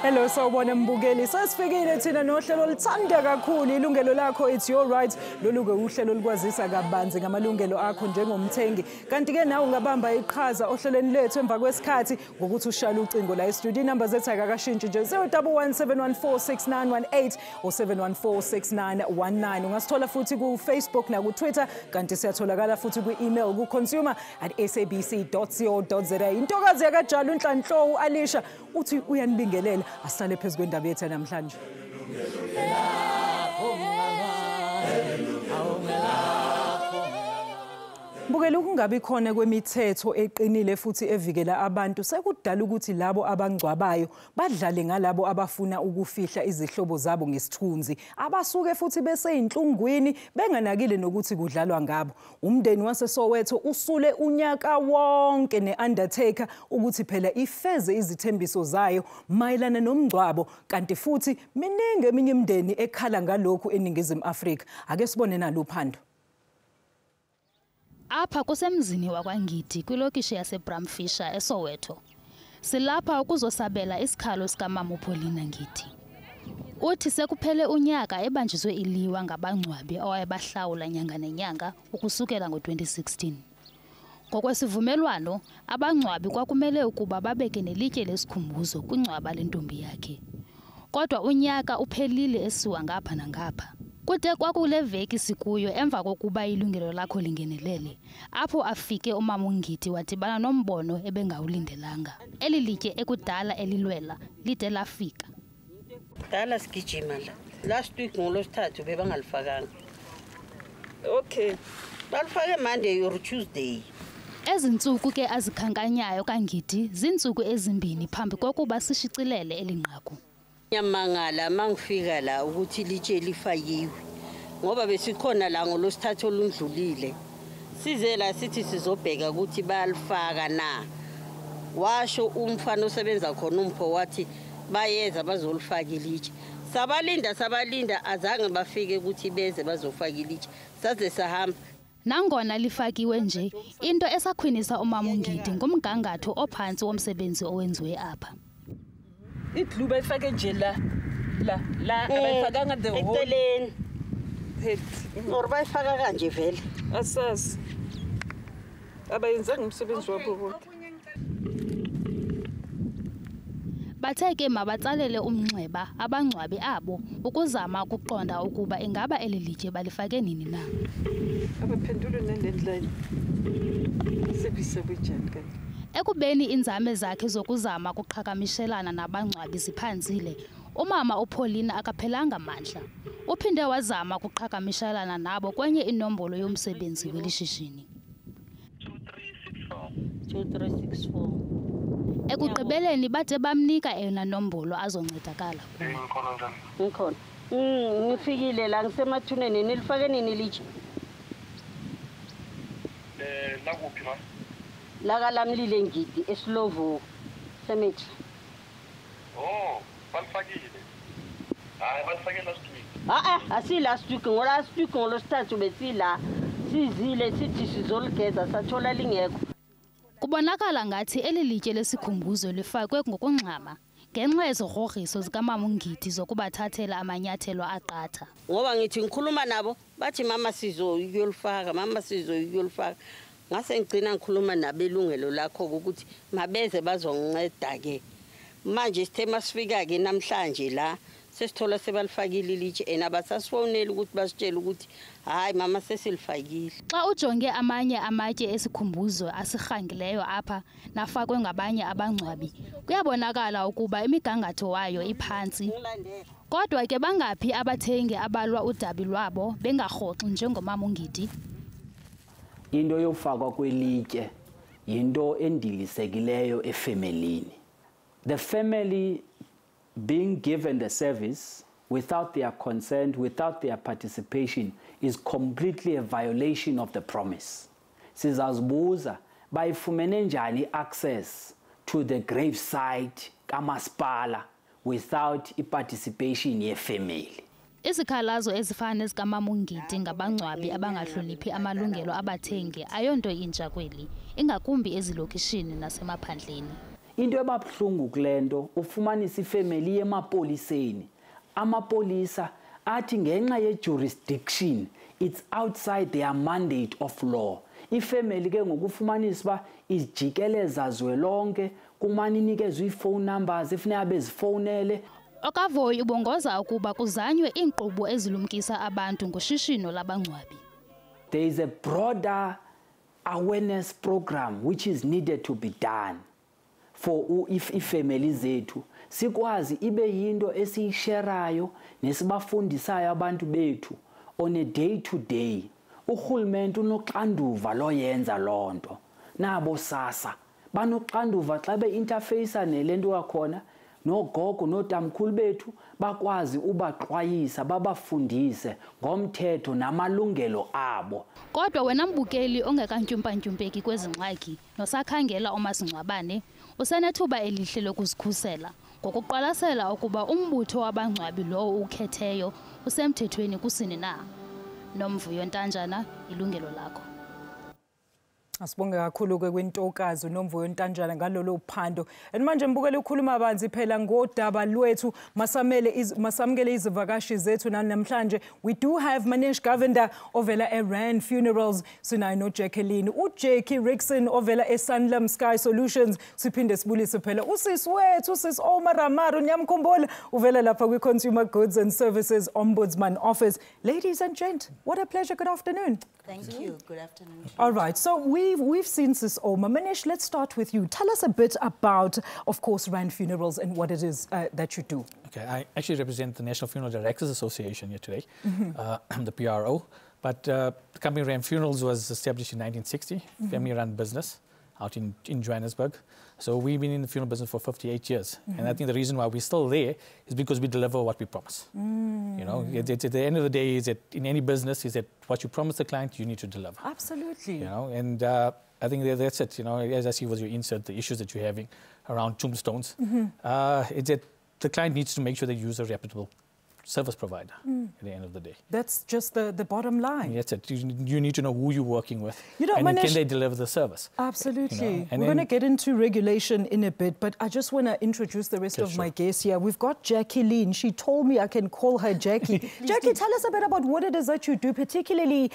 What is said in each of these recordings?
Hello, sawubona mbukeli. Sasifikile thina nohlelo oluthanda kakhulu ilungelo lakho, it's your right. Lolu ke uhlelo olukwazisa kabanzi ngamalungelo akho njengomthengi. Kanti ke nawe ungabamba iqhaza ohlelweni lethu emva kwesikhathi ngokuthi ushaya ucingo la e-studio. Number zethu akakashintshi nje 0117146918 or 7146919. Ungasithola futhi ku Facebook na ku Twitter, kanti siyatholakala futhi ku email ku consumer@sabc.co.za. Intokazi yakajala uNhlanhlowu Alisha uthi uyanibingelela. Asale phezu kwendaba yethu namhlanje. Mbukela ukungabi khona kwemithetho eqinile futhi evikela abantu sekudala ukuthi labo abangcwabayo badlale ngalabo abafuna ukufihla izihlobo zabo ngesithunzi, abasuke futhi bese inhlungwini benganakile nokuthi kudlalwa ngabo. Umndeni waseSoweto usule unyaka wonke ne-undertaker ukuthi phela ifeze izithembiso zayo mayelana nomngcwabo, kanti futhi miningi eminye imindeni ekhala ngalokhu eNingizimu Afrika. Ake sibone naluphando. Apha kusemzini wakwaNgidi kwilokishi yaseBramfisher eSoweto. Silapha ukuzosabela isikhalo sikaMama uPaulina Ngidi. Uthi sekuphele unyaka ebanjiswe iliwa ngabangcwabi owayebahlawula nyanga nenyanga ukusukela ngo-2016. Ngokwesivumelwano, abangcwabi kwakumele ukuba babeke nelitye lesikhumbuzo kwingcwaba lentombi yakhe. Kodwa unyaka uphelile esiwa ngapha nangapha. Kude kwakule veki sikuyo emva kokuba ilungelo lakho lingenelele, apho afike uMama uNgidi wadibana nombono ebengawulindelanga. Eli litye ekudala elilwela lide lafika. Dala sigijima la. Last week ngolosithathu bebangalifakanga. Okay. Balifake Monday or Tuesday. Ezintsuku ke azikhankanyayo kaNgidi zintsuku ezimbini phambi kokuba sishicilele elinqaku. Nyamangala mangifika la ukuthi litshe lifayiwe ngoba besikhona la ngolosithathu olundlulile size la sithi sizobheka ukuthi bayalifaka na. Washo umfana osebenza khona umpho wathi bayeza bazolifaka ilitshe. Sabalinda azange bafike ukuthi beze bazofaka ilitshe. Saze sahamba nangona lifakiwe nje, into esakhwinisa uMama uNgidi ngomgangatho ophansi womsebenzi owenziwe apha. Idlu bayifake nje la abayifakanga the whole eceleni or bayifaka kanje vele asas abayenza ngomsebenzi wabo kodwa. Bathe ke mabatsalele umnxeba abangcwabi abo ukuzama ukuqonda ukuba ingaba eli litye balifake nini na. Abaphendule nendlela sebisebujani kanti. Ekubeni inzame zakhe zokuzama ukuqhakamishelana nabangcwabi ziphanzile, uMama uPaulina akaphelanga mandla. Uphinde wazama ukuqhakamishelana nabo kwenye inombolo yomsebenzi welishishini. 2364. Ekugqibeleni bade bamnika eyona nombolo azoncedakala. Ngikhona. Ngifikile la ngisemathuneni nilifake nini litshi? La kuphi ma? La kalamlile Ngidi eSlovo Cemetery. Oh, balifakile. Hayi balifake last week. Asi last week ngolast week ngolosithathu besila sizile sithi sizoligeza sathola lingekho. Kubonakala ngathi eli litye lesikhumbuzo lifakwe ngokungxama ngenxa yezigrogriso zikaMama uNgidi zokubathathela amanyathelo aqatha. Ngoba ngithi ngikhuluma nabo bathi mama sizoyolifaka. Ngase ngicina ngikhuluma nabelungelo lakho ukuthi mabeze bazonginceda ke. Manje sithema sifika ke namhlanje la sesithola sebalifakile ilitshe enabasasifonela ukuthi basitshela ukuthi hayi mama sesilifakile. Xa ujonge amanye amatye esikhumbuzo asirhangileyo apha nafakwe ngabanye abangcwabi, kuyabonakala ukuba imigangatho wayo iphansi. Kodwa ke bangaphi abathengi abalwa udabi lwabo bengarhoxi njengoMama uNgidi? Into yofakwa kwelitye yinto endilisekileyo efemelini. The family being given the service without their consent, without their participation, is completely a violation of the promise. Sizazibuza bayifumene njani access to the gravesite kamasipala without participation yefamily. Izikhalazo ezifana nezikaMamungiti ngabangcwabi abangahloniphi amalungelo abathengi ayonto intsha kweli, ingakumbi ezilokishini nasemaphandleni. Into ebabuhlungu kulento ufumanisa ifamily emapoliseni. Amapolisa athi ngenxa ye-jurisdiction, it's outside their mandate of law. Ifamily ke ngokufumanisa ba ijikeleza zwelonke kumane inikezwe i-phone numbers efuneka bezifonele. Okavoyi ubongoza ukuba kuzanywe iinkqubo ezilumkisa abantu ngoshishino labangcwabi. There is a broader awareness program which is needed to be done for ifamily zethu sikwazi ibe yinto esiyisherayo nesibafundisayo abantu bethu on a day to day. Uhulumeni unoxanduva loyenza lonto. Nabo sasa banoxanduva xa be-interface nelento yakhona nogogo notamkhulu bethu bakwazi ubaxwayisa babafundise ngomthetho namalungelo abo. Kodwa wena mbukeli ongekantyumpantyumpeki kwezi ngxaki nosakhangela omasingcwabane usenethuba elihle lokuzikhusela ngokuqwalasela ukuba umbutho wabangcwabi lowo ukhetheyo usemthethweni kusini na. Nomvuyo Ntanjana, Yilungelo Lakho. Asibonge kakhulu ke kwintokazi Nomvuyo Ntanjana ngalolu phando. Manje mbukele ukhuluma banzi phela ngodaba lwethu masamukele izivakashi zethu namhlanje. We do have Manish Govender ovela eRand Funerals, sinayo no Jacqueline, uJackie Rickson ovela eSanlam Sky Solutions, siphinde sibulise phela usisi wethu usisi Omar Ramaro nyamkhumbula uvela lapha kwi-Consumer Goods and Services Ombudsman Office. Ladies and gents, what a pleasure. Good afternoon. Thank you. Good afternoon. All right, so we've seen Sis Oma. Manish, let's start with you. Tell us a bit about, of course, Rand Funerals and what it is that you do. Okay, I actually represent the National Funeral Directors Association here today, the PRO. But the company Rand Funerals was established in 1960, family-run business out in Johannesburg. So we've been in the funeral business for 58 years. And I think the reason why we're still there is because we deliver what we promise. You know, at the end of the day, is that in any business, is that what you promise the client, you need to deliver. Absolutely. You know, and I think that's it. You know, as I see was your insert, the issues that you're having around tombstones, it's that the client needs to make sure they use a reputable service provider at the end of the day. That's just the bottom line. That's it. You need to know who you're working with, you know, and Manish, can they deliver the service. Absolutely. You know? We're going to get into regulation in a bit, but I just want to introduce the rest of my guests here. We've got Jacqueline. She told me I can call her Jackie. Jackie, tell us a bit about what it is that you do, particularly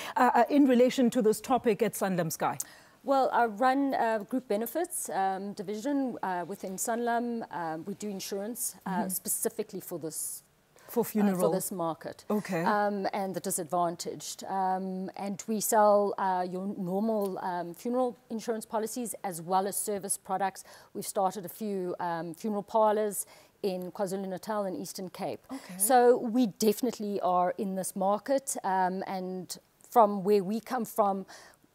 in relation to this topic at Sanlam Sky. Well, I run group benefits division within Sanlam. We do insurance specifically for this. For funeral. For this market. Okay. And the disadvantaged. And we sell your normal funeral insurance policies as well as service products. We've started a few funeral parlours in KwaZulu-Natal and Eastern Cape. Okay. So we definitely are in this market. And from where we come from,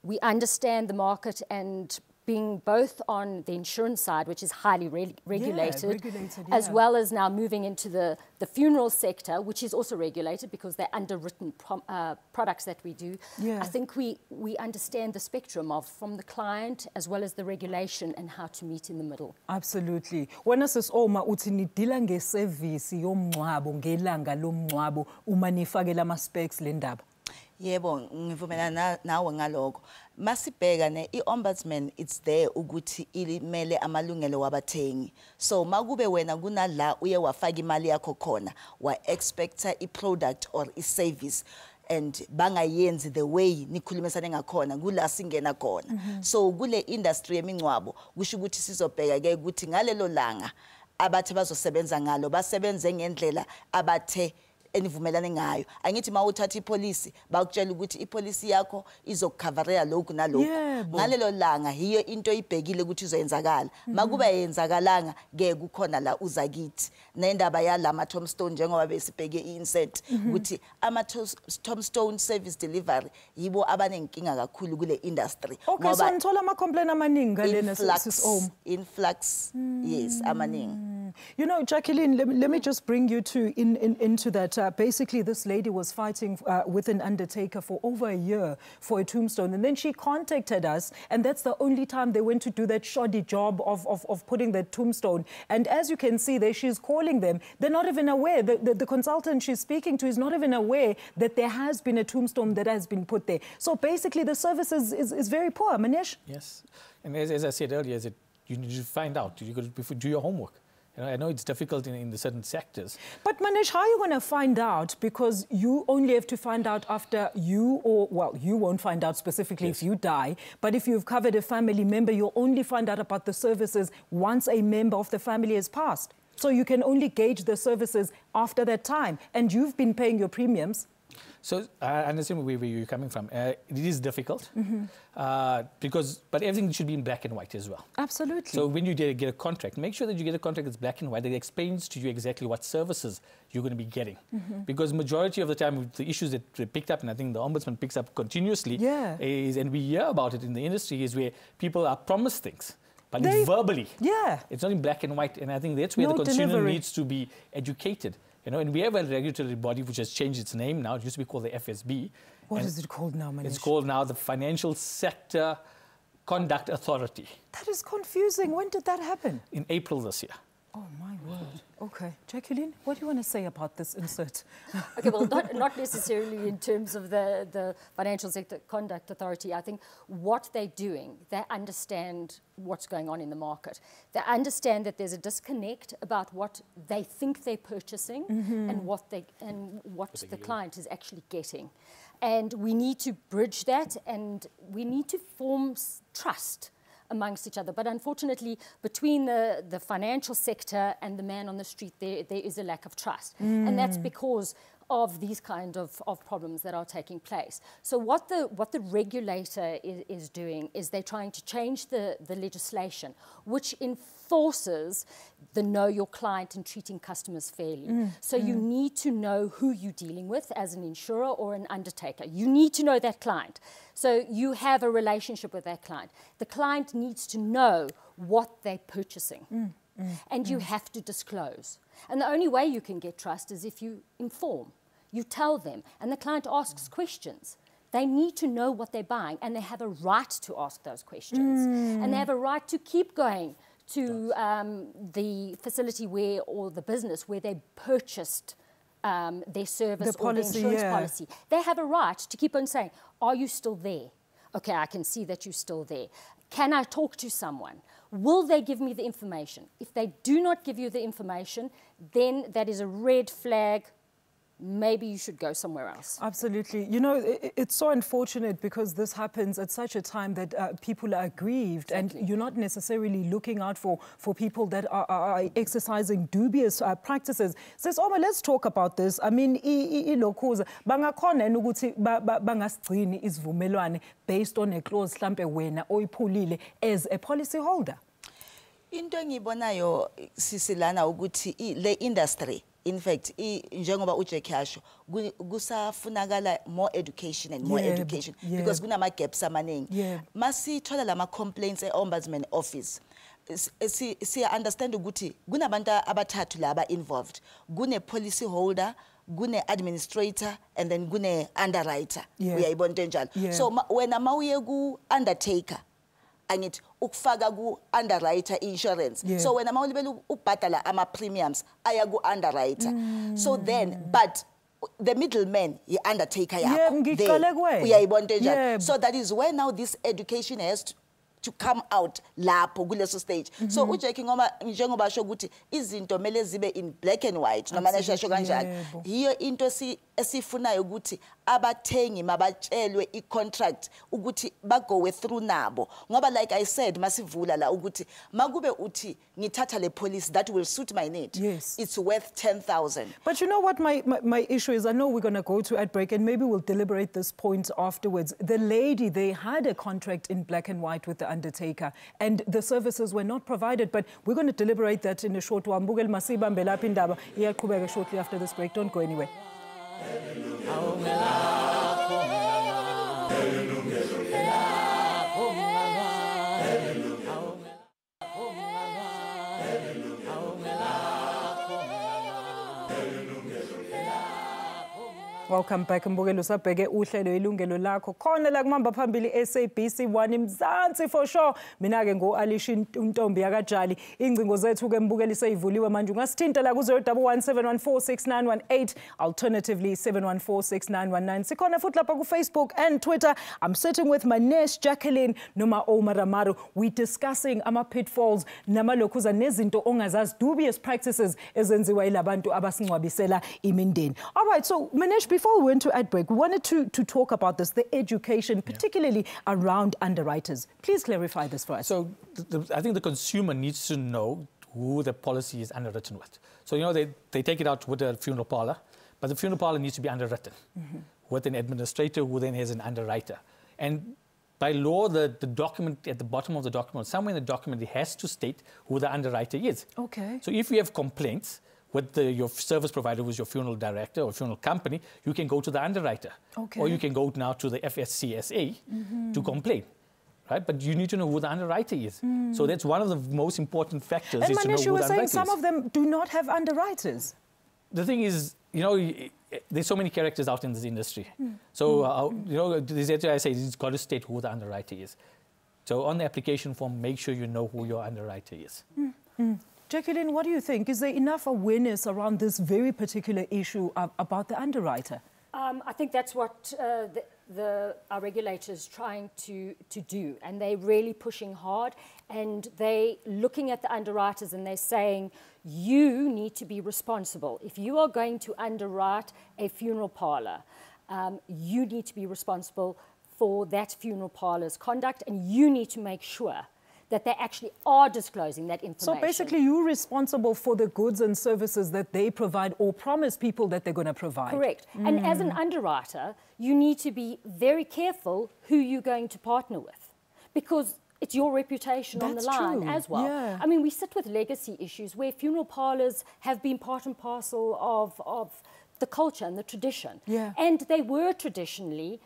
we understand the market, and being both on the insurance side, which is highly regulated, as well as now moving into the funeral sector, which is also regulated because they're underwritten products that we do. I think we understand the spectrum of from the client as well as the regulation and how to meet in the middle. Absolutely. Wena Sis Oma uthi nidila ngesevisi yomngcwabo ngelanga lomngcwabo uma nifakela ama-specs le ndaba. Yebo, ngivumelana nawe ngaloko. Masibheka ne i-ombudsman, it's there ukuthi ilimele amalungelo wabathengi. So makube wena kunala uye wafaka imali yakho khona, wa expecta i-product or i-service and bangayenzi the way nikhulumisane ngakhona kula singena khona. So kule industry yemingcwabo kusho ukuthi sizobheka ke ukuthi ngalelo langa abathe bazosebenza ngalo basebenze ngendlela abathe enivumelane ngayo. Angithi mawuthatha ipolisi bakutshela ukuthi ipolisi yakho izokukhavarela lokhu nalokhu. Ngalelo langa hiyo into ibhekile ukuthi izoyenzakala. Makuba yenzakalanga ke kukhona la uzakithi. Nendaba yalama tombstone njengoba besibheke insert ukuthi ama tombstone service delivery yibo abanenkinga kakhulu kule industry. Okay, so nithola ama complaint amaningi ngalena Sis Oma. Influx, yes, amaningi. You know, Jacqueline, let me just bring you into that. Basically, this lady was fighting with an undertaker for over a year for a tombstone. And then she contacted us, and that's the only time they went to do that shoddy job of putting the tombstone. And as you can see there, she's calling them. They're not even aware. The consultant she's speaking to is not even aware that there has been a tombstone that has been put there. So basically, the service is very poor. Manish? Yes. And as I said earlier, you need to find out. You got to do your homework. You know, I know it's difficult in the certain sectors. But Manish, how are you going to find out? Because you only have to find out after you, well, you won't find out specifically if you die. But if you've covered a family member, you'll only find out about the services once a member of the family has passed. So you can only gauge the services after that time. And you've been paying your premiums. So I understand where you're coming from. It is difficult but everything should be in black and white as well. Absolutely. So when you get a contract, make sure that you get a contract that's black and white that explains to you exactly what services you're going to be getting. Because majority of the time, the issues that we picked up, and I think the Ombudsman picks up continuously, and we hear about it in the industry, is where people are promised things. But it's verbally. Yeah. It's not in black and white. And I think that's where the consumer needs to be educated. You know, and we have a regulatory body which has changed its name now. It used to be called the FSB. What is it called now, Manish? It's called now the Financial Sector Conduct Authority. That is confusing. When did that happen? In April this year. Oh, my word. Okay. Jacqueline, what do you want to say about this insert? Okay, well, not necessarily in terms of the Financial Sector Conduct Authority. I think what they're doing, they understand what's going on in the market. They understand that there's a disconnect about what they think they're purchasing and what the client is actually getting. And we need to bridge that, and we need to form trust amongst each other. But unfortunately, between the financial sector and the man on the street, there is a lack of trust. And that's because of these kind of problems that are taking place. So what the regulator is doing is they're trying to change the legislation, which enforces the know your client and treating customers fairly. So you need to know who you're dealing with as an insurer or an undertaker. You need to know that client. So you have a relationship with that client. The client needs to know what they're purchasing. And you have to disclose. And the only way you can get trust is if you inform, you tell them, and the client asks questions. They need to know what they're buying, and they have a right to ask those questions. And they have a right to keep going to the facility or the business where they purchased their service or their insurance policy. They have a right to keep on saying, are you still there? Okay, I can see that you're still there. Can I talk to someone? Will they give me the information? If they do not give you the information, then that is a red flag. Maybe you should go somewhere else. Absolutely. You know, it's so unfortunate because this happens at such a time that people are grieved, and you're not necessarily looking out for people that are exercising dubious practices. Says, Oma, let's talk about this. I mean, ilokuza bangakhona ukuthi bangasigcini isivumelwano based on a clause mhlambe wena oyiphulile as a policy holder. Into engibonayo sisilana ukuthi le industry, in fact, njengoba uJack yasho, kusafunakala more education and more education because kunama gaps amaningi. Masithola lama complaints e-Ombudsman office. Si understand ukuthi kunabantu abathathu laba involved. Kune policy holder, kune administrator, and then kune underwriter. Uyayibona into enjalo. So wena mawuye ku undertaker, angithi ukufaka ku underwriter insurance. So wena mawulibela ukubhadala ama premiums aya ku underwriter. So then but the middleman yi undertaker yakho. Uyayibona into enjalo. So that is where now this education has to come out lapho kuleso stage. So uJack njengoba asho ukuthi izinto mele zibe in black and white noma nashasho kanjalo. Hiyo into esifunayo ukuthi abathengi mabatshelwe i-contract ukuthi bagowe through nabo. Ngoba like I said masivula la ukuthi makube uthi ngithatha le policy that will suit my need. It's worth 10,000. But you know what my issue is? I know we're going to go to ad break and maybe we'll deliberate this point afterwards. The lady, they had a contract in black and white with the undertaker and the services were not provided, but we're going to deliberate that in a short while. Mbukeli masibambe lapha indaba iyaqhubeka shortly after this break. Don't go anywhere. Welcome back mbukelo sabheke uhlelo Yilungelo Lakho khona la kumamba phambili SABC 1 Mzansi for sure mina ke ngo Alishin Ntombi yakajali ingcingo zethu ke mbukeli seyivuliwe manje ungasithinta la ku 0117146918 alternatively 71469119 sikhona futhi lapha ku Facebook and Twitter. I'm sitting with Manesh Jacqueline noma Omar Amaru. We discussing ama pitfalls namalokhuza nezinto ongazazi dubious practices ezenziwa yilabantu abasingcwabisela imindeni. All right, so Manesh, before we went to ad break, we wanted to talk about this, the education, particularly around underwriters. Please clarify this for us. So I think the consumer needs to know who the policy is underwritten with. So, you know, they take it out with a funeral parlor, but the funeral parlor needs to be underwritten with an administrator who then has an underwriter. And by law, the document at the bottom of the document, somewhere in the document, it has to state who the underwriter is. Okay. So if you have complaints with your service provider, who's your funeral director or funeral company, you can go to the underwriter. Okay. Or you can go now to the FSCSA to complain. Right? But you need to know who the underwriter is. So that's one of the most important factors. And is to know Manesh, who you were the saying underwriter some is. of them do not have underwriters. The thing is, you know, there's so many characters out in this industry. So, you know, this is why I say it's got to state who the underwriter is. So on the application form, make sure you know who your underwriter is. Jacqueline, what do you think? Is there enough awareness around this very particular issue about the underwriter? I think that's what our regulators trying to do, and they're really pushing hard, and they looking at the underwriters and they're saying, you need to be responsible. If you are going to underwrite a funeral parlor, you need to be responsible for that funeral parlor's conduct, and you need to make sure that they actually are disclosing that information. So basically you're responsible for the goods and services that they provide or promise people that they're going to provide. Correct. And as an underwriter, you need to be very careful who you're going to partner with, because it's your reputation on the line as well. Yeah. I mean, we sit with legacy issues where funeral parlors have been part and parcel of the culture and the tradition. Yeah. And they were traditionally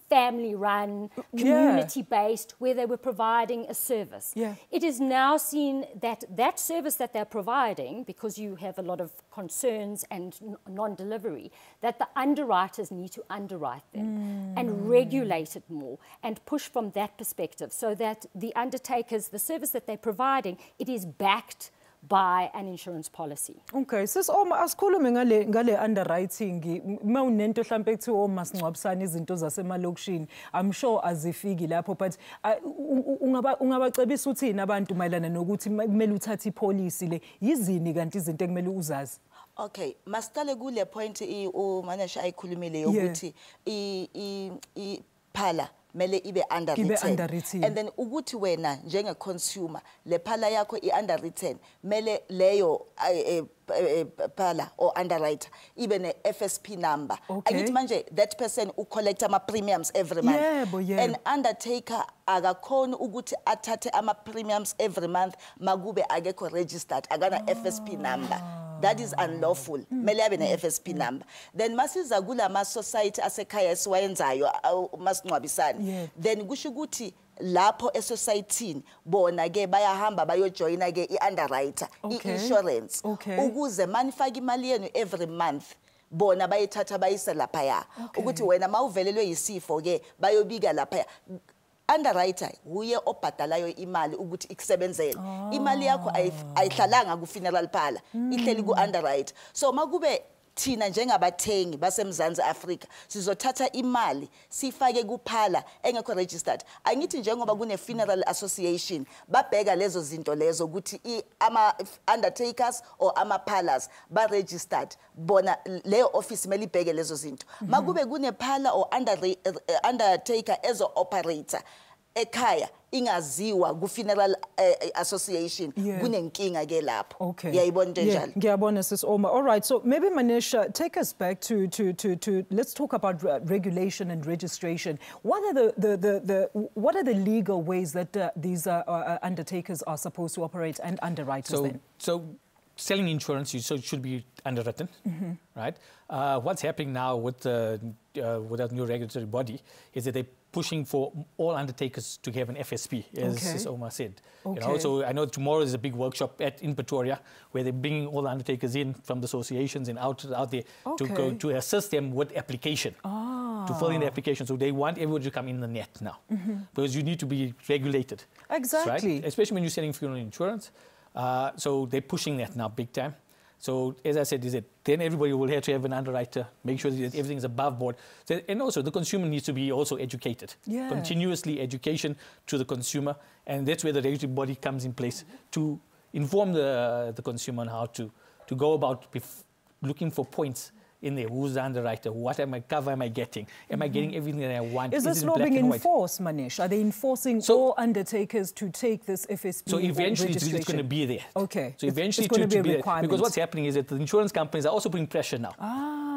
family-run, community-based, where they were providing a service. Yeah. It is now seen that that service that they're providing, because you have a lot of concerns and non-delivery, that the underwriters need to underwrite them and regulate it more and push from that perspective, so that the undertakers, the service that they're providing, it is backed by an insurance policy. Okay, sis asikhulume ngale underwriting mawunento mhlambe ekuthiwa masingcwabisana izinto zasemalokishini. I'm sure azifiki lapho, but ungabacebisa uthini abantu mayelana nokuthi kumele uthathe ipolicy le yizini kanti izinto ekumele uzazi? Okay, masitale kule point uManesh ayikhulumile yokuthi phala mele ibe underwritten, and then ukuthi wena njenge consumer le phala yakho underwritten mele leyo phala or underwriter ibe ne FSP number. Angithi manje that person collects ama premiums every month. An undertaker akakhona ukuthi athathe ama premiums every month makube akekho registered akana FSP number. That is unlawful. Mele abe ne FSP number. Then masiza kula ma society asekhaya esiwayenzayo masingcwabisana. Then kusho ukuthi lapho esociety bona ke bayahamba bayojoina ke iunderwriter, iinsurance ukuze manifaka imali yenu every month bona bayithatha bayise lapha ya ukuthi wena mawuvelelwe yisifo ke bayobika lapha. Underwriter uye obhadalayo imali ukuthi ikusebenzele. Imali yakho ayihlalanga ku funeral parlor, ihleli ku underwriter. So makube thina njengabathengi baseMzansi Afrika sizothatha imali sifake kuphala engekho registered. Angithi njengoba kune funeral association babheka lezo zinto lezo ukuthi ama undertakers or ama parlors ba registered, bona leyo office mele ibheke lezo zinto. Makube kune phala or undertaker ezo operator ekhaya ingaziwa ku funeral association kunenkinga ke lapho. Ngiyayibona into njalo. Ngiyabona sis Oma. All right, so maybe Manesh, take us back to let's talk about regulation and registration. What are the legal ways that these undertakers are supposed to operate and underwriters then? So selling insurance, so it should be underwritten, right? What's happening now with that new regulatory body is that they're pushing for all undertakers to have an FSP, as Omar said. You know, so I know tomorrow is a big workshop in Pretoria where they're bringing all the undertakers in from the associations and out there to assist them with application, to fill in the application. So they want everybody to come in the net now, because you need to be regulated. Exactly. Right? Especially when you're selling funeral insurance. So they're pushing that now big time. So as I said, then everybody will have to have an underwriter, make sure that everything is above board. So, and also the consumer needs to be also educated. Continuously education to the consumer. And that's where the regulatory body comes in place to inform the consumer on how to go about looking for points in there. Who's the underwriter? What cover am I getting? Am I getting everything that I want? Is this law being enforced, Manish? Are they enforcing all undertakers to take this FSP? So eventually it's going to be there. Okay. So eventually it's going to be there. Because what's happening is that the insurance companies are also putting pressure now.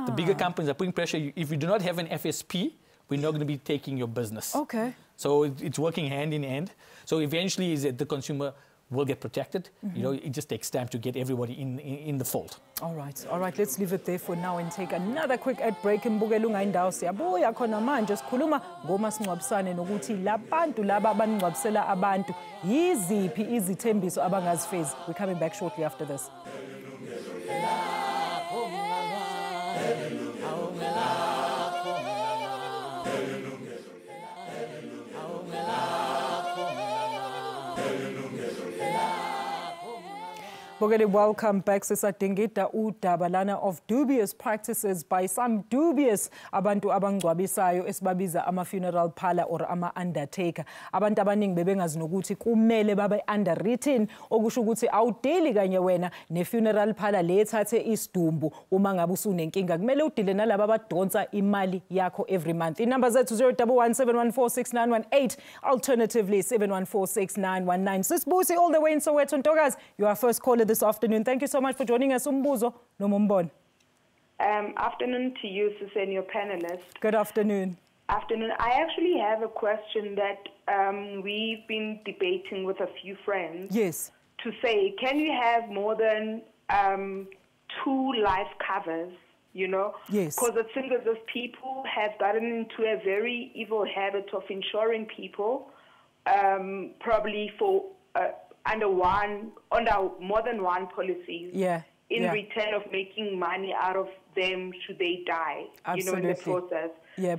The bigger companies are putting pressure. If you do not have an FSP, we're not going to be taking your business. Okay. So it's working hand in hand. So eventually is that the consumer will get protected. You know, it just takes time to get everybody in the fold. All right, let's leave it there for now and take another quick ad break. Mbukela ungayindawo siyabuya khona manje sikhuluma ngomasingcwabisane nokuthi labantu laba abancwabisela abantu yiziphi izithembiso abangazifezi. We're coming back shortly after this. Welcome back. Sisadingida udabalana of dubious practices by some dubious abantu abangcwabisayo esibabiza ama-funeral parlor or ama-undertaker. Abantu abaningi bebengazi nokuthi kumele babe underwritten, okusho ukuthi awudeli kanye wena ne-funeral parlor le ethathe isidumbu uma ngabe usunenkinga. Kumele udile nalabo abadonsa imali yakho every month. Inumber zethu 011-714-6918, alternatively 714-6919. Sisibusi all the way in Soweto. Ntokazi, you are first caller this afternoon. Thank you so much for joining us. Umbuzo noMumbona. Afternoon to you, Sis, and your panelists. Good afternoon. Afternoon. I actually have a question that we've been debating with a few friends. Yes. To say, can you have more than 2 life covers, you know? Yes. Because it seems as if people have gotten into a very evil habit of insuring people, probably for under more than one policy. In return of making money out of them should they die, you know, in the process.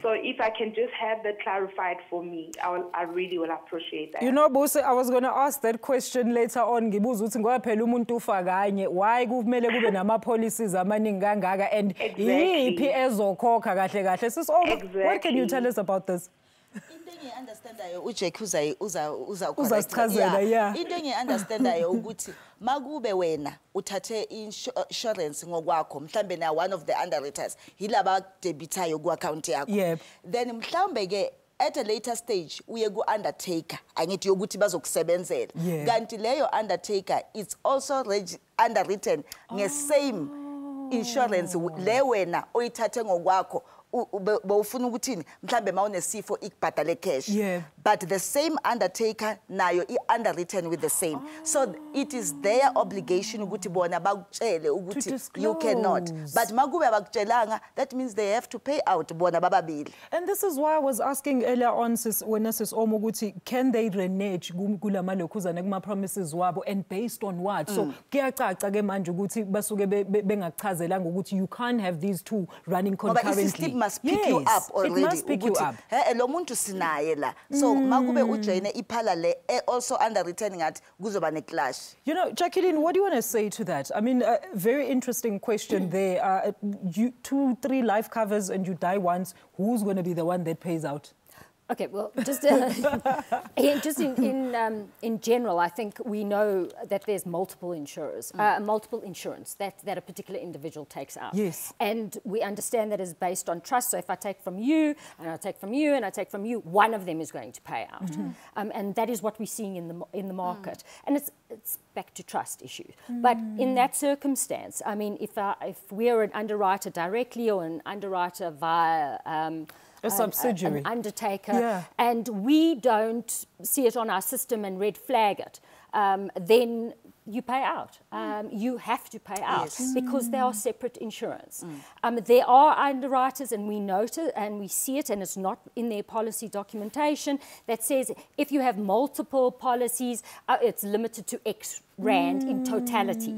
So if I can just have that clarified for me, I really will appreciate that. You know, Busi, I was going to ask that question later on. Ngibuza ukuthi ngoba phela umuntu ufa kanye, why kumele kube nama policies amaningi kangaka and yiphi ezokhokha kahle kahle? Sis, what can you tell us about this? Into engiyiunderstandayo uJack uzasichazela into engiyiunderstandayo ukuthi makube wena uthathe insurance ngokwakho mhlambe na one of the underwriters yilaba debitayo ku account yakho then mhlambe ke at a later stage uye ku undertaker angithi yokuthi bazokusebenzela kanti leyo undertaker it's also underwritten nge-same insurance le wena oyithathe ngokwakho bawufuna ukuthini mhlambe mawunesifo ikubhadale cash but the same undertaker nayo underwritten with the same so it is their obligation ukuthi bona bakutshele ukuthi you cannot but makube abakutshelanga that means they have to pay out bona bababili. And this is why I was asking earlier on when sis Omo ukuthi can they renege kulama lokhuzana kuma promises wabo and based on what? So kuyacaca ke manje ukuthi basuke bengachazelanga ukuthi you can't have these two running concurrently. Must pick you up already. It must pick you up. Lo muntu sinaye la. So makube ujoine iphala le also underwritten at kuzoba ne clash. You know, Jacqueline, what do you want to say to that? I mean, very interesting question there. 2, 3 life covers and you die once. Who's going to be the one that pays out? Okay, well, just in general, I think we know that there's multiple insurers, multiple insurance that a particular individual takes out. Yes. And we understand that is based on trust. So if I take from you, and I take from you, and I take from you, one of them is going to pay out. And that is what we're seeing in the market. And it's back to trust issues. But in that circumstance, I mean, if we're an underwriter directly or an underwriter via a subsidiary, an undertaker, and we don't see it on our system and red flag it, then you pay out. You have to pay out because they are separate insurance. There are underwriters, and we note it and we see it, and it's not in their policy documentation, that says if you have multiple policies, it's limited to X rand in totality.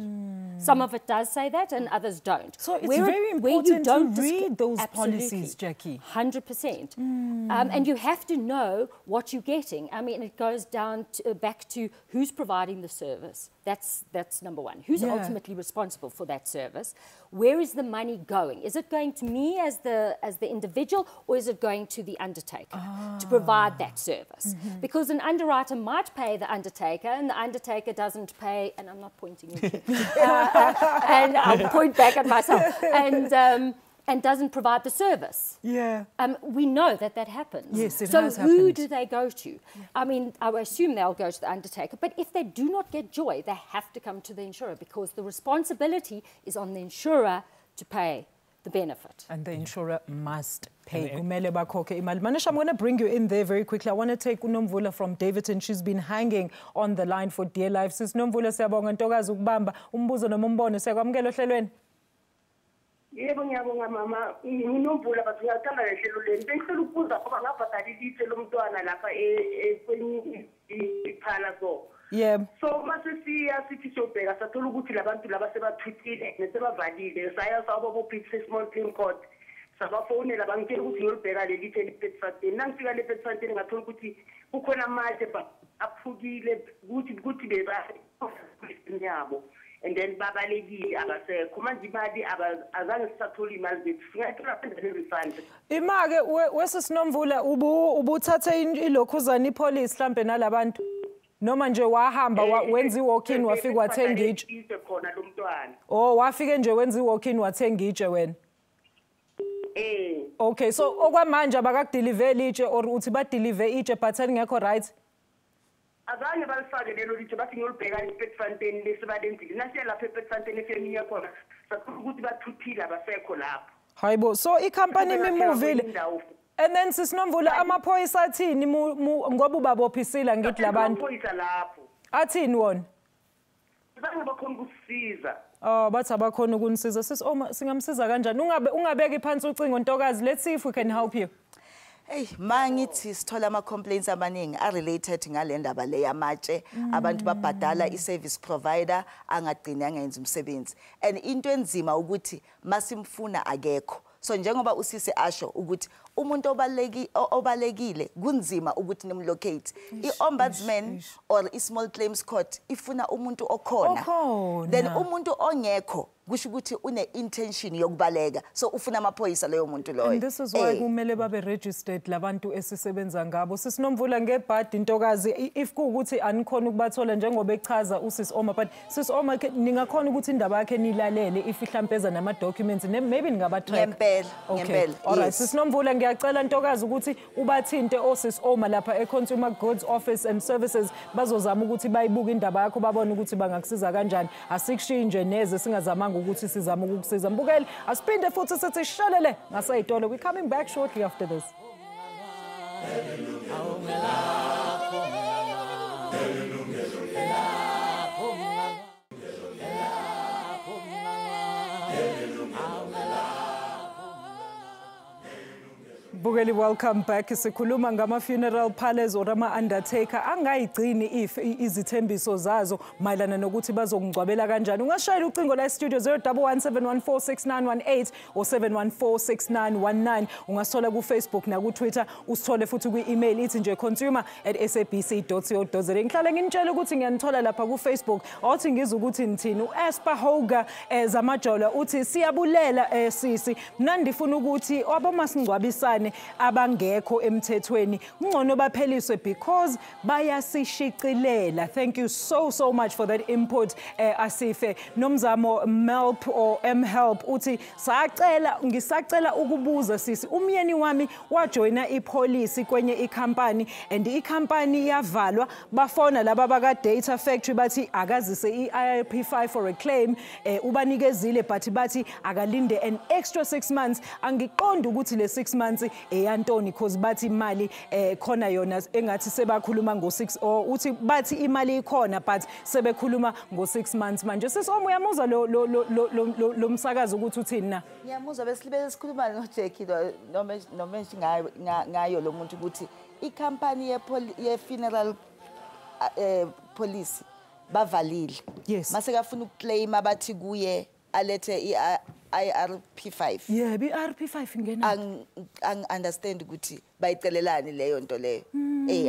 Some of it does say that and others don't. So it's very important to read those policies, Jackie. 100%. And you have to know what you're getting. I mean, it goes down to, back to who's providing the service. That's number one. Who's ultimately responsible for that service? Where is the money going? Is it going to me as the individual, or is it going to the undertaker to provide that service? Because an underwriter might pay the undertaker, and the undertaker doesn't pay, and I'm not pointing at you, and I'll point back at myself, and doesn't provide the service. Yeah. We know that happens. Yes, it so has who happened. do they go to? Yeah. I mean, I assume they'll go to the undertaker, but if they do not get joy, they have to come to the insurer, because the responsibility is on the insurer to pay the benefit. And the insurer must pay. Kumele bakhokhe imali. Manish, I'm going to bring you in there very quickly. I want to take uNomvula from Davidton. She's been hanging on the line for dear life. Sis Nomvula, siyabonga ntokazi ukubamba umbuzo noma umbono. Siyakwamukela ohlelweni. Yebo ngiyabonga mama, nginomvula but ngiyaqala lehlelo leni. Bengicela ukubuza ngoba ngabhadala ilithe lomntwana lapha kwenye iphala so. Yebo. So mase siya sithi sobheka sathola ukuthi labantu laba sebathuthile nesebavalile saya sabo bo small claim court. Sabafonela bangitshela ukuthi ngiyolibheka lelithe lePetfantini. Nangifika lePetfantini ngathola ukuthi kukhona amatshe aphukile ukuthi beba yabo. And then babalekile abasekho manje imali azange sisathola imali zethu singayithola phela refund. Imake wesisinomvula ubuthathe ilokhuzana ipolice mhlambe nalabantu noma nje wahamba wenza iwalk-in wafika wathenga itshe khona lo mntwana. Oh, wafike nje wenza iwalk-in wathenga itshe wena. Okay, so okwamanje abakakudeliver itshe or uthi badeliver itshe but ngekho right? Azange balifake lelo litho bathi ngiyolibheka ePetfantini lesibadenzile. Nasiya lapha ePetfantini efemi yakhona sakhula ukuthi bathuthile abasekho lapho. Hayibo, so icompany imuvile. And then sisinomvula amaphoyisa athini ngoba ubabophisila ngithi labantu. Amaphoyisa lapho. Athini wona? Azange bakhona ukusiza. Oh, bathi abakhona ukunisiza. Singamsiza kanjani? Ungabeki phansi ucingo ntokazi. Let's see if we can help you. Hey, mangithi sithola ama complaints abaningi are related ngale ndaba le yamatshe abantu babhadala i-service provider angagcini angenza umsebenzi, and into enzima ukuthi masimfuna akekho. So njengoba usisi asho ukuthi umuntu obalekile kunzima ukuthi nimlocate. I-ombudsman or i-small claims court ifuna umuntu okhona. Then umuntu ongekho kusho ukuthi une intention yokubaleka, so ufuna amaphoyisa leyo muntu loyo. And this is why kumele babe registered labantu esisebenza ngabo. Sisinomvula ngebhadi ntokazi, if kuukuthi anikhona ukubathola njengoba echaza usisi Oma, but sisi Oma ningakhona ukuthi indaba yakhe nilalele if ihlampeza nama documents maybe ningaba track. Ngempela. Alright, sisinomvula ngiyacela ntokazi ukuthi ubathinte osisi Oma lapha eConsumer Goods Office and Services bazozama ukuthi bayibuke indaba yakho babone ukuthi bangakusiza kanjani. Asikushinje neze singazamanga ukuthi sizama ukukusiza. Mbukeli, asiphinde futhi sithi shalele ngasayitolo. We're coming back shortly after this. Bugeli, welcome back. Sikhuluma ngama funeral parlors or ama undertaker angayigcini if izithembiso zazo mayelana nokuthi bazokungcwabela kanjani. Ungashayela ucingo la studio 0117146918 or 7146919. Ungasithola ku Facebook na ku Twitter, usithole futhi ku email ithi nje consumer@sabc.co.za. Ngihlale nginitshela ukuthi ngiyanithola lapha ku Facebook. Awuthi ngiza ukuthi nithini. uEsper Hoga zamajola uthi siyabulela sisi. Mina ndifuna ukuthi abamasingcwabisane abangekho emthethweni ngcono bapheliswe because bayasishiqilela. Thank you so much for that input. Asife Nomzamo Melp or mhelp uthi ngisacela ukubuza sisi, umyeni wami wajoina ipolisi kwenye ikhampani and ikhampani yavalwa, bafona laba baka Data Factory bathi akazise iIRP5 for a claim, ubanikezile but bathi akalinde an extra 6 months. Angiqonda ukuthi le 6 months ukuthi eyantoni because bathi imali khona yona engathi sebakhuluma ngo6 or uthi bathi imali ikhona but sebekhuluma ngo6 months manje sisoma uyamuzwa lo msakazo ukuthi uthini na ngiyamuzwa bese sikhuluma noJackie noma ngayo lo muntu ukuthi icompany ye funeral policy bavalile yes mase kafuna ukuclaim abathi kuye alethe IRP5 yeah iRP5 ngena understand ukuthi bayicelelani leyo nto leyo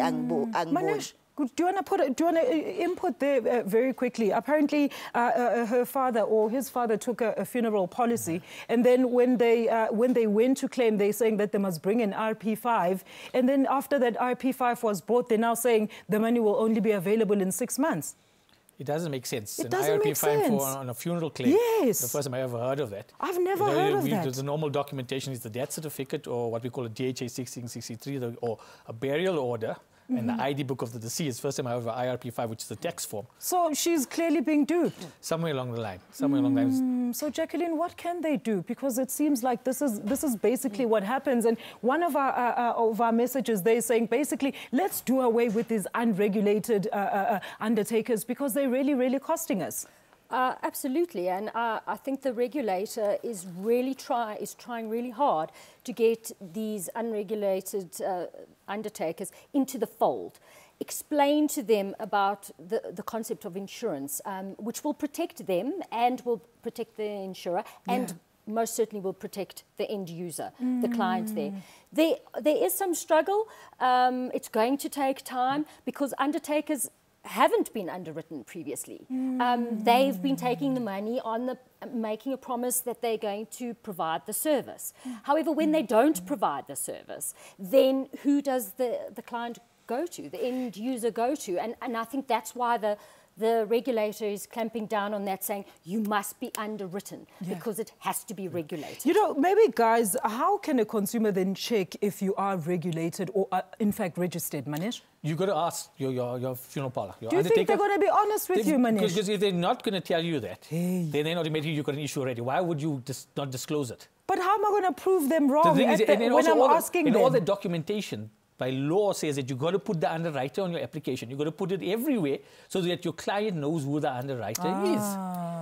angiboni. Do you want to input there very quickly? Apparently, her father or his father took a funeral policy, and then when they went to claim, they're saying that they must bring in RP5, and then after that RP5 was brought, they're now saying the money will only be available in 6 months. It doesn't make sense. It doesn't make sense. On a funeral claim. Yes. The first time I ever heard of that. I've never heard of that. The normal documentation is the death certificate or what we call a DHA 1663 or a burial order. And the ID book of the deceased. First time I have IRP5, which is the text form. So she's clearly being duped. Somewhere along the line. Somewhere along the line. So Jacqueline, what can they do? Because it seems like this is basically what happens. And one of our messages, they're saying basically, let's do away with these unregulated undertakers because they're really costing us. Absolutely, and I think the regulator is trying really hard to get these unregulated undertakers into the fold. Explain to them about the concept of insurance, which will protect them and will protect the insurer and most certainly will protect the end user, the client there. There is some struggle. It's going to take time because undertakers haven't been underwritten previously. They've been taking the money on making a promise that they're going to provide the service. However, when they don't provide the service, then who does the client go to, the end user go to? And I think that's why the regulator is clamping down on that, saying you must be underwritten because it has to be regulated. You know, maybe guys, how can a consumer then check if you are regulated or are in fact registered, Manish? You got to ask your funeral parlour. Do you think they're going to be honest with you, Manish? Because if they're not going to tell you that, then they're automatically you've got an issue already. Why would you not disclose it? But how am I going to prove them wrong when I'm asking them? And all the documentation by law says that you've got to put the underwriter on your application. You've got to put it everywhere so that your client knows who the underwriter is.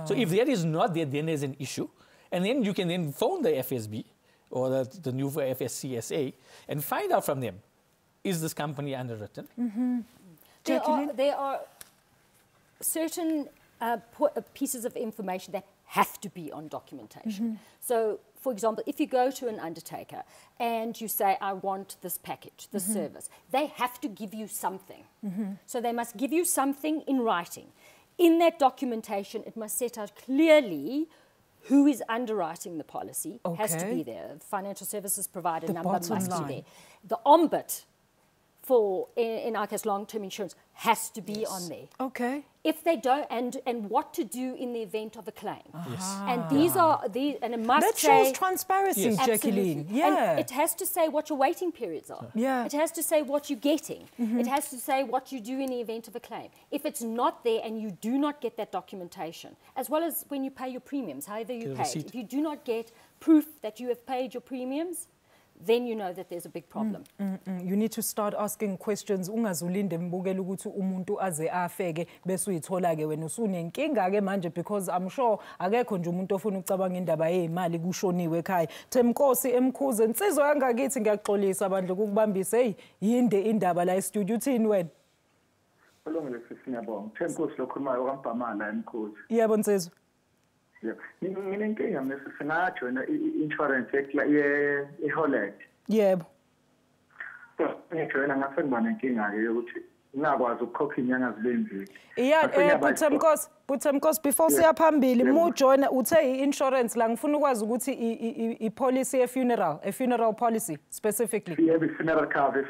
So if that is not there, then there's an issue. And then you can then phone the FSB or the new FSCSA and find out from them, is this company underwritten? There are certain pieces of information that have to be on documentation. So, for example, if you go to an undertaker and you say, I want this package, this service, they have to give you something. So they must give you something in writing. In that documentation, it must set out clearly who is underwriting the policy, has to be there. Financial services provider number must be there. The ombud for, in our case, long-term insurance has to be on there. Okay. If they don't, and what to do in the event of a claim. And these are, and it must that say... That shows transparency, Jacqueline. And it has to say what your waiting periods are. It has to say what you're getting. It has to say what you do in the event of a claim. If it's not there and you do not get that documentation, as well as when you pay your premiums, however you pay, if you do not get proof that you have paid your premiums, then you know that there's a big problem. You need to start asking questions. Ungazulinde mbukela ukuthi umuntu aze afeke bese uyithola ke wena usunenkinga ke manje because I'm sure akekho nje umuntu ofuna ukucabanga indaba yezimali kushoniwe ekhaya. Themkosi emkhuze insizwa yangakithi ngiyaxolisa abandla ukubambisa hey yinde indaba la e-studio uthini wena? Kulungile sisiyabonga. Themkosi lokhulumayo kaMbhamala emkhuze. Yebo nsizwa. Yeah. Nginenkinga mase singajoina i-insurance ye-Holland. Yebo. Ngijoina ngase ngiba nenkinga ke ukuthi ngakwazi ukukhokha inyanga zibembili. Yeah, Buthemkos before siya phambili mujoina uthe i-insurance la ngifuna ukwazi ukuthi i-policy ye-funeral policy specifically. Yebo, funeral cover.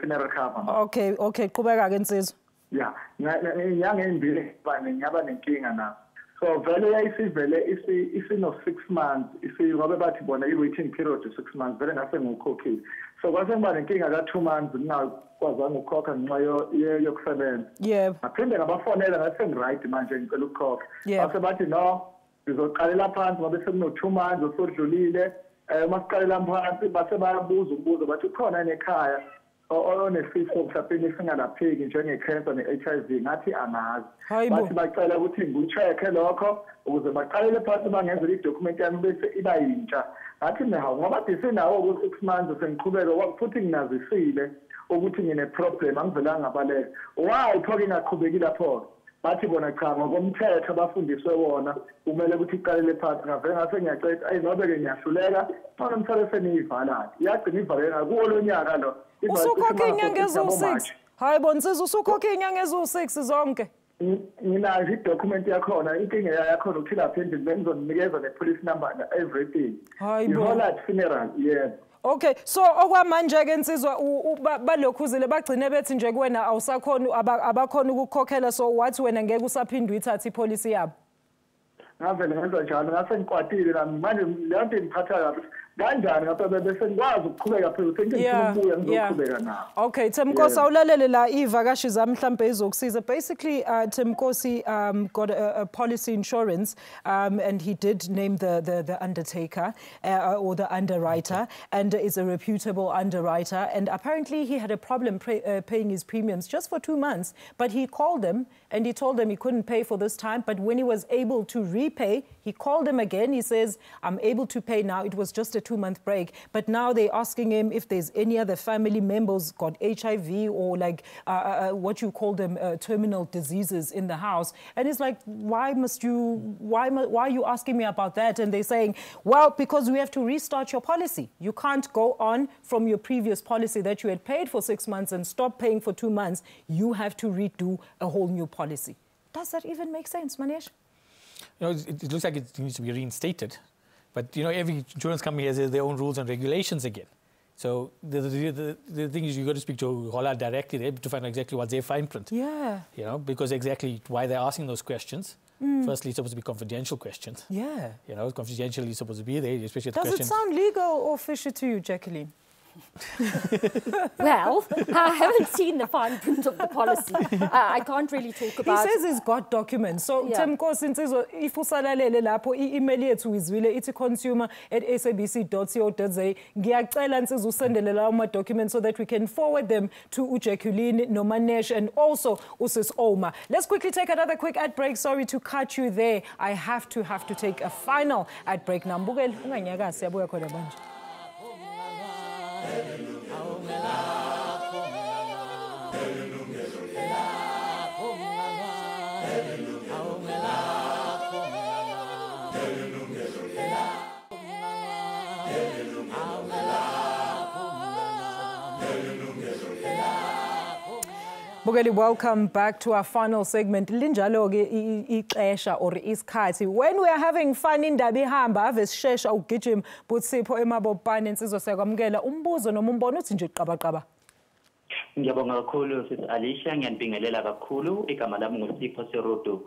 Okay, qhubeka ke nsizwa. Yeah, inyanga embili bani ngiyaba nenkinga na. So vele yayisivele isino 6 months ngoba bathi bona i-waiting period 6 months vele ngase ngikhokhile. So kwase ngiba nenkinga ka 2 months ngingakwazanga ukukhokha ngenxa yokusebenza. Yebo. Ngaphinde ngabafonela ngase ngiright manje ngicela ukukhokha. Base bathi no, sizoqalela phansi ngoba sekuno 2 months osodlulile masiqalela phansi base bayabuza umbuzo bathi ukhona nekhaya onesifo mhlawumbe singalapheki njenge-cancer ne-HIV ngathi angazi bathi bacela ukuthi ngicheck-e lokho ukuze baqalele phansi bangenzela idocument yami bese iba yintsha ngathi nehawu ngoba disinawo ku-6 months sengiqhubeka futhi nginazisile ukuthi ngine-problem angivelanga ngabaleka why pho-ke ngaqhubeki lapho bathi bona cha ngokomthetho abafundiswe wona kumele ukuthi iqalele phansi ngavele ngase ngiyacela ayinobe-ke ngiyahluleka onomthelo seniyivala iyagcina ivaleka kuwo lo nyaka lo usukhokhe inyanga eziwu-6 hayi bonsizwe usukhokhe inyanga eziwu-6 zonke nginazo idocument yakhona inkinga yakhona ukuthi lapha endlini bengizonikeza ne-police number everything i-Holland funeral yebo Okay, so okwamanje-ke insizwa balokhuzile bagcine bethi nje kuwena awusakhona abakhona ukukhokhela so wathi wena ngeke usaphinde uyithathe ipolicy yabo ngavele ngenza njalo ngase ngikwatile nami manje leyo nto ingiphatha kabi kanjani ngabe bese ngikwazi ukuqhubeka phela sengifuna ukubuya ngizoqhubeka nawo Okay, Themkosi awulalele la ivakashi zami mhlambe izokusiza. Basically Themkosi got a policy insurance and he did name the undertaker or the underwriter and is a reputable underwriter and apparently he had a problem paying his premiums just for 2 months but he called them and he told them he couldn't pay for this time but when he was able to repay he called them again. He says I'm able to pay now. It was just a 2-month break but now they're asking him if there's any other family members got HIV or like what you call them terminal diseases in the house and it's like why are you asking me about that and they're saying well because we have to restart your policy. You can't go on from your previous policy that you had paid for 6 months and stop paying for 2 months. You have to redo a whole new policy. Does that even make sense, Manesh? You know, it looks like it needs to be reinstated. But, you know, every insurance company has their own rules and regulations again. So the thing is you've got to speak to Holland directly there to find out exactly what's their fine print. Yeah. You know, because exactly why they're asking those questions. Firstly, it's supposed to be confidential questions. Yeah. You know, confidentially supposed to be there, especially the questions. Does it sound legal or fishy to you, Jacqueline? Well, I haven't seen the fine print of the policy. I can't really talk about. He says he's got documents. So, yeah. Themkosi insizwa if usalalele lapho i-email yethu izwile ithi consumer@sabc.co.za ngiyacela insizwa usendele lawo ma-documents so that we can forward them to uJacqueline noManesh and also uSis Oma. Let's quickly take another quick ad break. Sorry to cut you there. I have to take a final ad break. Nambukeli unganyakazi siyabuya khona manje. Bugeli, welcome back to our final segment. Linjalo ke ixesha or isikhathi. When we are having fun indaba ihamba ave sishesha ugijima butsipho emabopane insizwa siyakwamukela umbuzo noma umbono uthi nje qabaqaba. Ngiyabonga kakhulu sis Alisha ngiyanibingelela kakhulu igama lami ngusipho Serodo.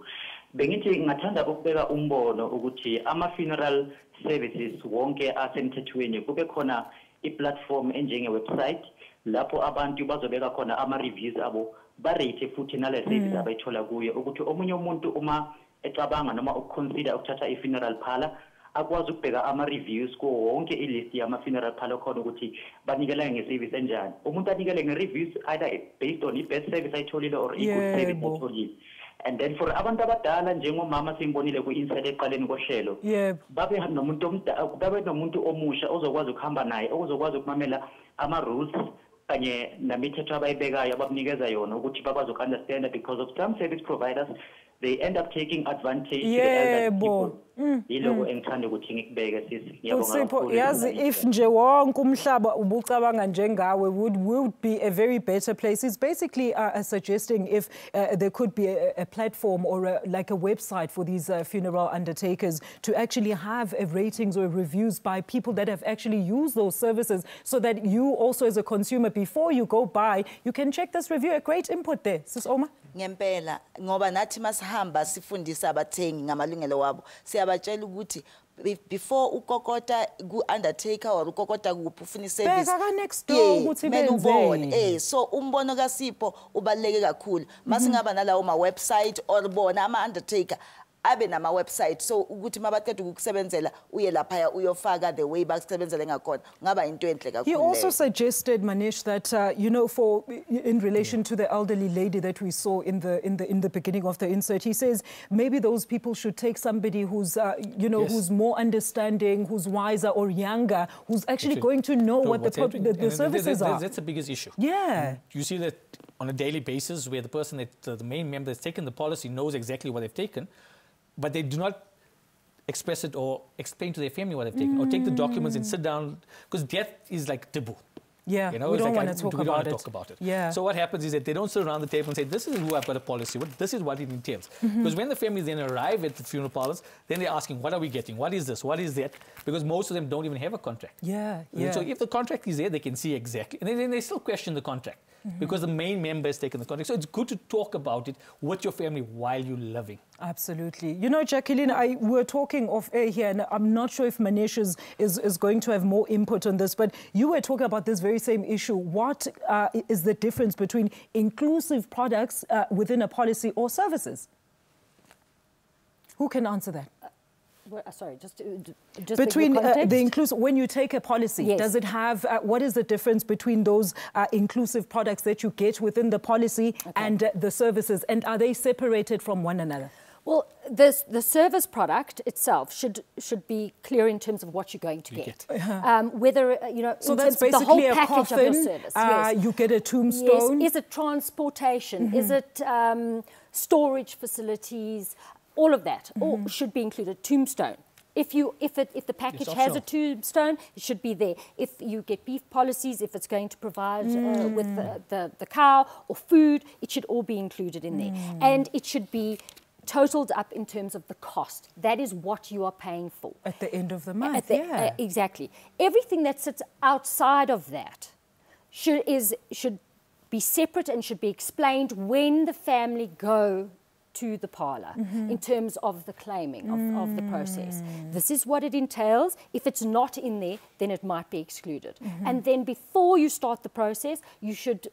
Bengithi ngingathanda ukubeka umbono ukuthi ama funeral services wonke asemthethweni kube khona i-platform enjenge website lapho abantu bazobeka khona ama reviews abo barate futhi nale service abayithola kuyo ukuthi omunye umuntu uma ecabanga noma ukuconsider ukuthatha i-funeral parlor akwazi ukubheka ama reviews ko wonke ilist yama funeral parlor khona ukuthi banikela ngeservice enjani umuntu anikele nge-reviews either based on i-best service ayitholile or i-good service ayitholile. And then for abantu abadala njengomama simbonile ku-inside eqaleni kohlelo babe nomuntu omusha ozokwazi ukuhamba naye ozokwazi ukumamela ama-rules kanye namithetho abayibekayo abamnikeza yona ukuthi bakwazi uku-understanda because of some service providers they end up taking advantage to the elderly people. Yiloko engithanda ukuthi ngikubeke sisi. Ngiyabonga. Yazi if nje wonke umhlaba ubucabanga njengawe would be a very better place. It's basically suggesting if there could be a platform or like a website for these funeral undertakers to actually have ratings or reviews by people that have actually used those services so that you also as a consumer before you go buy you can check this review. A great input there. Sis Oma. Ngempela ngoba nathi masihamba sifundisa abathengi ngamalungelo wabo siyabatshela ukuthi before ukokota ku-undertaker or ukokota kuphi ufuna iservice beka ka next door ukuthi benzeni so umbono kaSipho ubaluleke kakhulu masingaba nalawo ma website or bona ama undertaker abe nama website so ukuthi mabaqeda ukusebenzela uye lapha uyofaka the way bakusebenzele ngakhona ngaba into enhle kakhulu. He also suggested, Manish, that you know, for in relation to the elderly lady that we saw in the beginning of the insert, he says maybe those people should take somebody who's you know, who's more understanding, who's wiser or younger, who's actually going to know what the services are. That's the biggest issue. Yeah. You see that on a daily basis where the person that the main member that's taken the policy knows exactly what they've taken, but they do not express it or explain to their family what they've taken, or take the documents and sit down, because death is like taboo. Yeah, you know, we don't like want to talk about it. Yeah. So what happens is that they don't sit around the table and say, this is who I've got a policy with, this is what it entails. Because when the families then arrive at the funeral parlors, then they're asking, what are we getting? What is this? What is that? Because most of them don't even have a contract. Yeah, yeah. So if the contract is there, they can see exactly. And then they still question the contract because the main member has taken the contract. So it's good to talk about it with your family while you're living. Absolutely. You know, Jacqueline, we're talking off air here, and I'm not sure if Manish is going to have more input on this, but you were talking about this very same issue. What is the difference between inclusive products within a policy or services? Who can answer that? Sorry, just between the inclusive, when you take a policy, yes. Does it have, what is the difference between those inclusive products that you get within the policy and the services, and are they separated from one another? Well, the service product itself should be clear in terms of what you're going to get. Whether, you know, so in that's terms basically of the whole a package coffin, of your service. Yes. You get a tombstone. Yes. Is it transportation? Is it storage facilities? All of that all should be included. Tombstone. If the package has a tombstone, it should be there. If you get beef policies, if it's going to provide with the cow or food, it should all be included in there. And it should be totaled up in terms of the cost. That is what you are paying for. At the end of the month, exactly. Everything that sits outside of that should be separate and should be explained when the family go to the parlour in terms of the claiming of the process. This is what it entails. If it's not in there, then it might be excluded. And then before you start the process, you should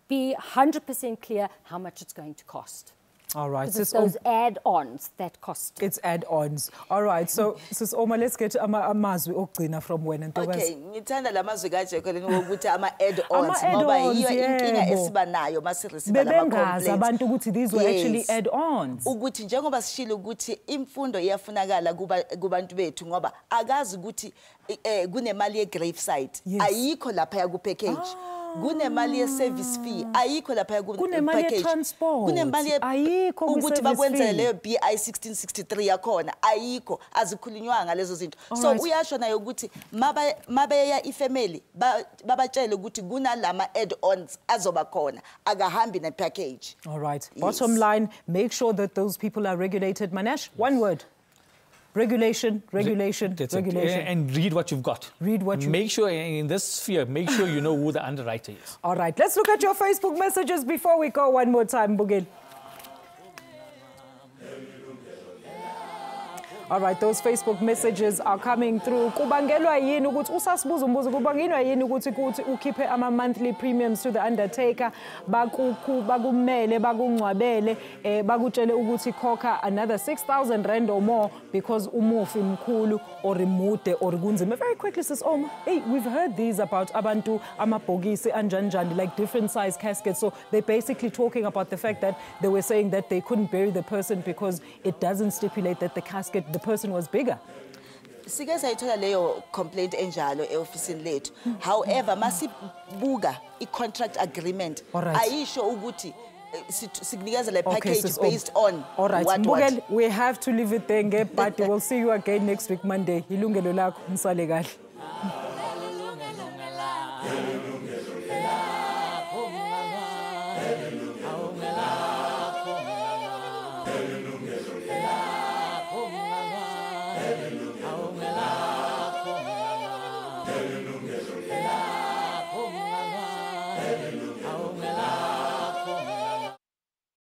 be 100% clear how much it's going to cost. All right. Because it's those add-ons that cost. It's add-ons. All right. So, Sis Oma, let's get amazwi okugcina from wena Ntokazi. Okay, ngithanda lamazwi kaJacqueline ukuthi ama add-ons ngoba yiyo inkinga esibanayo masirisiba lama complaints. Bebengazi abantu ukuthi these were actually add-ons. Ukuthi njengoba sishilo ukuthi imfundo iyafunakala kubantu bethu ngoba akazi ukuthi kunemali ye grave site ayikho lapha ku package. Kunemali ye service fee ayikho lapha ku package. Kunemali ye transport. Kunemali ayikho ukuthi bakwenzele leyo BI 1663 yakhona ayikho azikhulinywanga lezo zinto. So uyasho nayo ukuthi mabeya ifamily babatshele ukuthi kunalama add-ons azoba khona akahambi ne package. All right. Yes. Bottom line, make sure that those people are regulated. Manesh, one word. Regulation, regulation, regulation. And read what you've got. Read what you... Make sure, in this sphere, make sure you know who the underwriter is. All right, let's look at your Facebook messages before we go one more time, Bugil. All right, those Facebook messages are coming through. Kubangelwa yini ukuthi usasibuza umbuzo kubangelwa yini ukuthi ukhiphe ama monthly premiums to the undertaker bakumele bakungcwabele bakutshele ukuthi khokha another 6,000 rand or more because umufi mkhulu or imude or kunzima. Very quickly, Sis Oma, hey, we've heard these about abantu amabhokisi anjanjani, like different size caskets. So they're basically talking about the fact that they were saying that they couldn't bury the person because it doesn't stipulate that the casket, the person was bigger. Sike sayithola leyo complaint enjalo eofisini lethu. However, masibuka i-contract agreement ayisho ukuthi sikunikeza le package based on what. We have to leave it there, but we'll see you again next week Monday. Yilungelo Lakho, nisale kahle. Hallelujah.